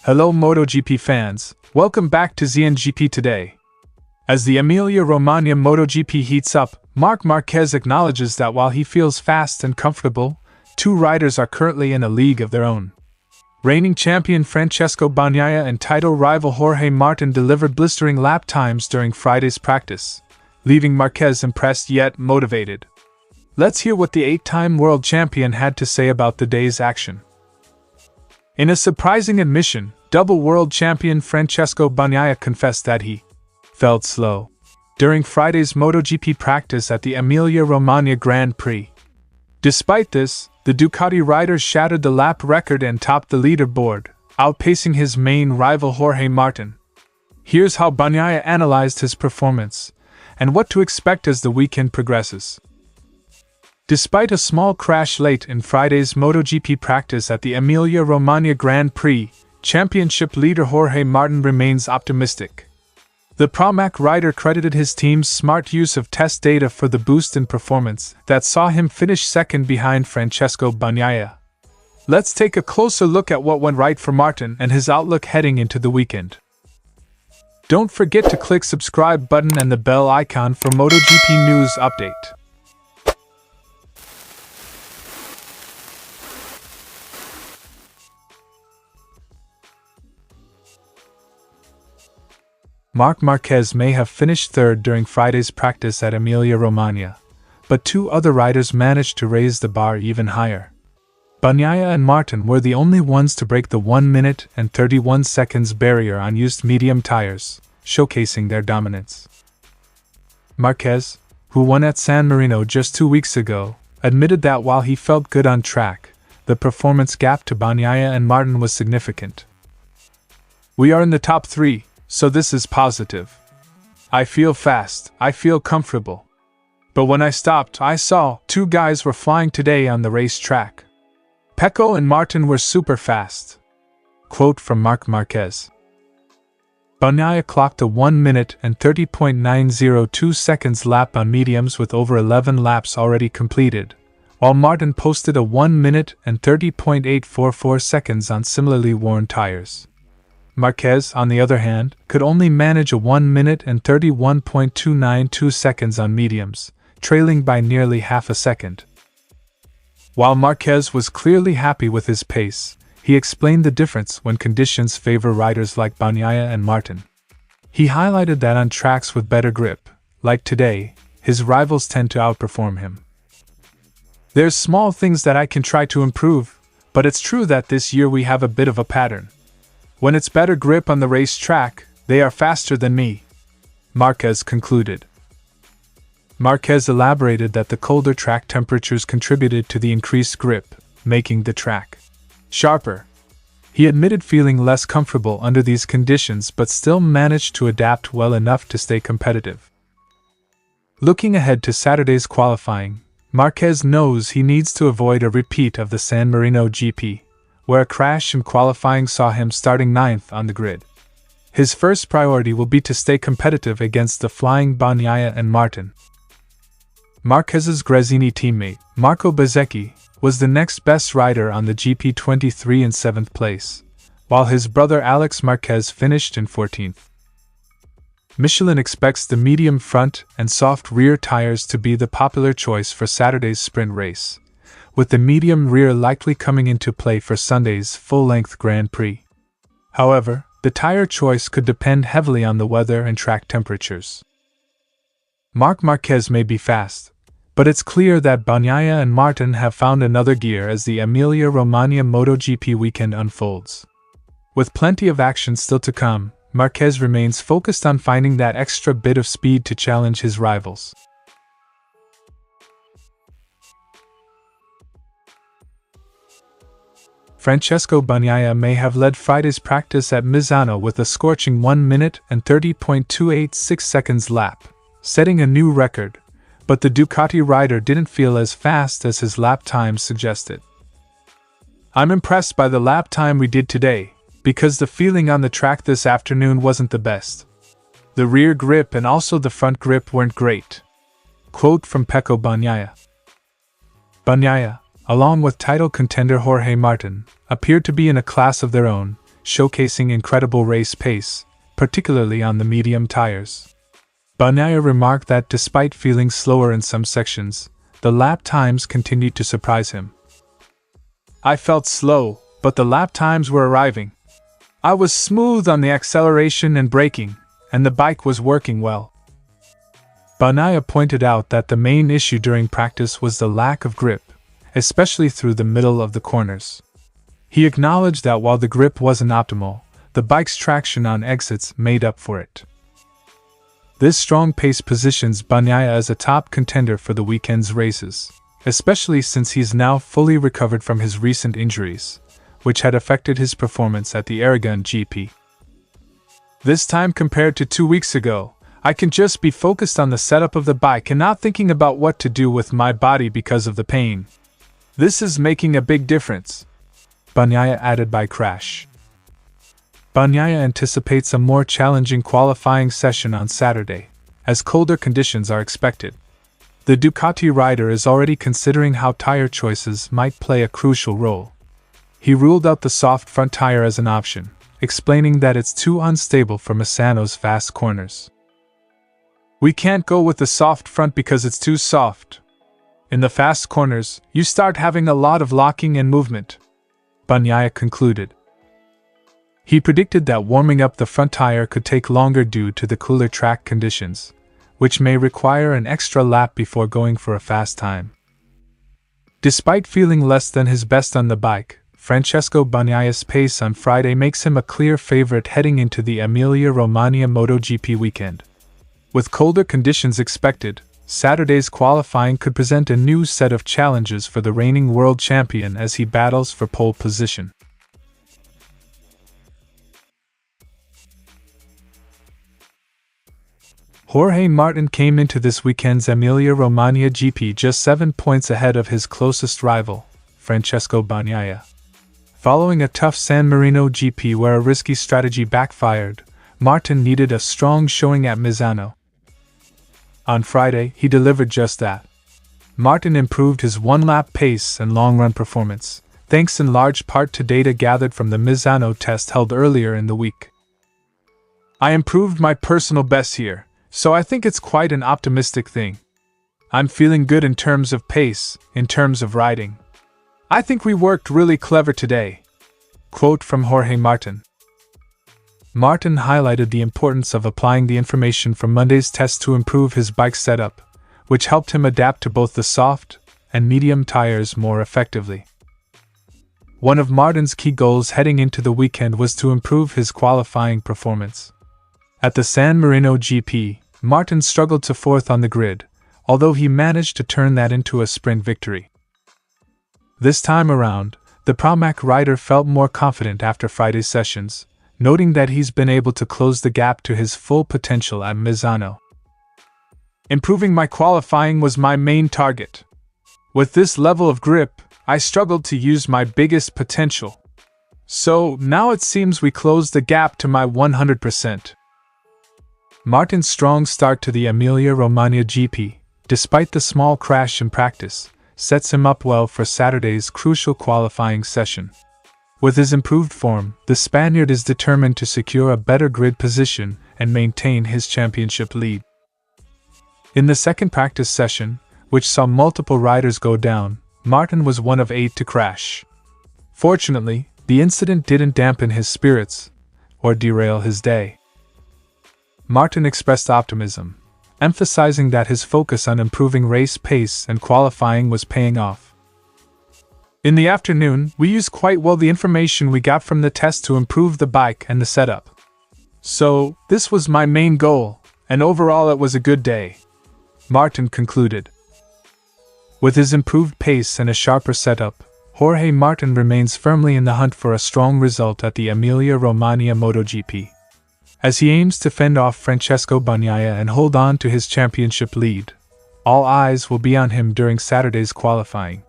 Hello MotoGP fans, welcome back to ZNGP today. As the Emilia Romagna MotoGP heats up, Marc Marquez acknowledges that while he feels fast and comfortable, two riders are currently in a league of their own. Reigning champion Francesco Bagnaia and title rival Jorge Martin delivered blistering lap times during Friday's practice, leaving Marquez impressed yet motivated. Let's hear what the 8-time world champion had to say about the day's action. In a surprising admission, double world champion Francesco Bagnaia confessed that he felt slow during Friday's MotoGP practice at the Emilia Romagna Grand Prix. Despite this, the Ducati rider shattered the lap record and topped the leaderboard, outpacing his main rival Jorge Martin. Here's how Bagnaia analyzed his performance, and what to expect as the weekend progresses. Despite a small crash late in Friday's MotoGP practice at the Emilia Romagna Grand Prix, championship leader Jorge Martin remains optimistic. The Pramac rider credited his team's smart use of test data for the boost in performance that saw him finish second behind Francesco Bagnaia. Let's take a closer look at what went right for Martin and his outlook heading into the weekend. Don't forget to click subscribe button and the bell icon for MotoGP news update. Marc Marquez may have finished third during Friday's practice at Emilia Romagna, but two other riders managed to raise the bar even higher. Bagnaia and Martin were the only ones to break the 1 minute and 31 seconds barrier on used medium tires, showcasing their dominance. Marquez, who won at San Marino just 2 weeks ago, admitted that while he felt good on track, the performance gap to Bagnaia and Martin was significant. "We are in the top three, so this is positive. I feel fast, I feel comfortable. But when I stopped, I saw two guys were flying today on the racetrack. Pecco and Martin were super fast." Quote from Marc Marquez. Bagnaia clocked a 1 minute and 30.902 seconds lap on mediums with over 11 laps already completed, while Martin posted a 1 minute and 30.844 seconds on similarly worn tires. Marquez, on the other hand, could only manage a 1 minute and 31.292 seconds on mediums, trailing by nearly half a second. While Marquez was clearly happy with his pace, he explained the difference when conditions favor riders like Bagnaia and Martin. He highlighted that on tracks with better grip, like today, his rivals tend to outperform him. "There's small things that I can try to improve, but it's true that this year we have a bit of a pattern. When it's better grip on the racetrack, they are faster than me," Marquez concluded. Marquez elaborated that the colder track temperatures contributed to the increased grip, making the track sharper. He admitted feeling less comfortable under these conditions but still managed to adapt well enough to stay competitive. Looking ahead to Saturday's qualifying, Marquez knows he needs to avoid a repeat of the San Marino GP, where a crash in qualifying saw him starting 9th on the grid. His first priority will be to stay competitive against the flying Bagnaia and Martin. Marquez's Gresini teammate, Marco Bezzecchi, was the next best rider on the GP23 in 7th place, while his brother Alex Marquez finished in 14th. Michelin expects the medium front and soft rear tires to be the popular choice for Saturday's sprint race, with the medium rear likely coming into play for Sunday's full-length Grand Prix. However, the tire choice could depend heavily on the weather and track temperatures. Marc Marquez may be fast, but it's clear that Bagnaia and Martin have found another gear as the Emilia Romagna MotoGP weekend unfolds. With plenty of action still to come, Marquez remains focused on finding that extra bit of speed to challenge his rivals. Francesco Bagnaia may have led Friday's practice at Misano with a scorching 1 minute and 30.286 seconds lap, setting a new record, but the Ducati rider didn't feel as fast as his lap time suggested. "I'm impressed by the lap time we did today, because the feeling on the track this afternoon wasn't the best. The rear grip and also the front grip weren't great." Quote from Pecco Bagnaia. Bagnaia, along with title contender Jorge Martin, appeared to be in a class of their own, showcasing incredible race pace, particularly on the medium tires. Bagnaia remarked that despite feeling slower in some sections, the lap times continued to surprise him. "I felt slow, but the lap times were arriving. I was smooth on the acceleration and braking, and the bike was working well." Bagnaia pointed out that the main issue during practice was the lack of grip, especially through the middle of the corners. He acknowledged that while the grip wasn't optimal, the bike's traction on exits made up for it. This strong pace positions Bagnaia as a top contender for the weekend's races, especially since he's now fully recovered from his recent injuries, which had affected his performance at the Aragon GP. "This time compared to 2 weeks ago, I can just be focused on the setup of the bike and not thinking about what to do with my body because of the pain. This is making a big difference," Bagnaia added by crash. Bagnaia anticipates a more challenging qualifying session on Saturday, as colder conditions are expected. The Ducati rider is already considering how tire choices might play a crucial role. He ruled out the soft front tire as an option, explaining that it's too unstable for Misano's fast corners. "We can't go with the soft front because it's too soft. In the fast corners, you start having a lot of locking and movement," Bagnaia concluded. He predicted that warming up the front tire could take longer due to the cooler track conditions, which may require an extra lap before going for a fast time. Despite feeling less than his best on the bike, Francesco Bagnaia's pace on Friday makes him a clear favorite heading into the Emilia Romagna MotoGP weekend. With colder conditions expected, Saturday's qualifying could present a new set of challenges for the reigning world champion as he battles for pole position. Jorge Martin came into this weekend's Emilia Romagna GP just 7 points ahead of his closest rival, Francesco Bagnaia. Following a tough San Marino GP where a risky strategy backfired, Martin needed a strong showing at Misano. On Friday, he delivered just that. Martin improved his one-lap pace and long-run performance, thanks in large part to data gathered from the Misano test held earlier in the week. "I improved my personal best here, so I think it's quite an optimistic thing. I'm feeling good in terms of pace, in terms of riding. I think we worked really clever today." Quote from Jorge Martin. Martin highlighted the importance of applying the information from Monday's test to improve his bike setup, which helped him adapt to both the soft and medium tires more effectively. One of Martin's key goals heading into the weekend was to improve his qualifying performance. At the San Marino GP, Martin struggled to fourth on the grid, although he managed to turn that into a sprint victory. This time around, the Pramac rider felt more confident after Friday's sessions, noting that he's been able to close the gap to his full potential at Misano. "Improving my qualifying was my main target. With this level of grip, I struggled to use my biggest potential. So now it seems we closed the gap to my 100%. Martin's strong start to the Emilia Romagna GP, despite the small crash in practice, sets him up well for Saturday's crucial qualifying session. With his improved form, the Spaniard is determined to secure a better grid position and maintain his championship lead. In the second practice session, which saw multiple riders go down, Martin was one of 8 to crash. Fortunately, the incident didn't dampen his spirits or derail his day. Martin expressed optimism, emphasizing that his focus on improving race pace and qualifying was paying off. "In the afternoon, we used quite well the information we got from the test to improve the bike and the setup. So, this was my main goal, and overall it was a good day," Martin concluded. With his improved pace and a sharper setup, Jorge Martin remains firmly in the hunt for a strong result at the Emilia Romagna MotoGP. As he aims to fend off Francesco Bagnaia and hold on to his championship lead, all eyes will be on him during Saturday's qualifying.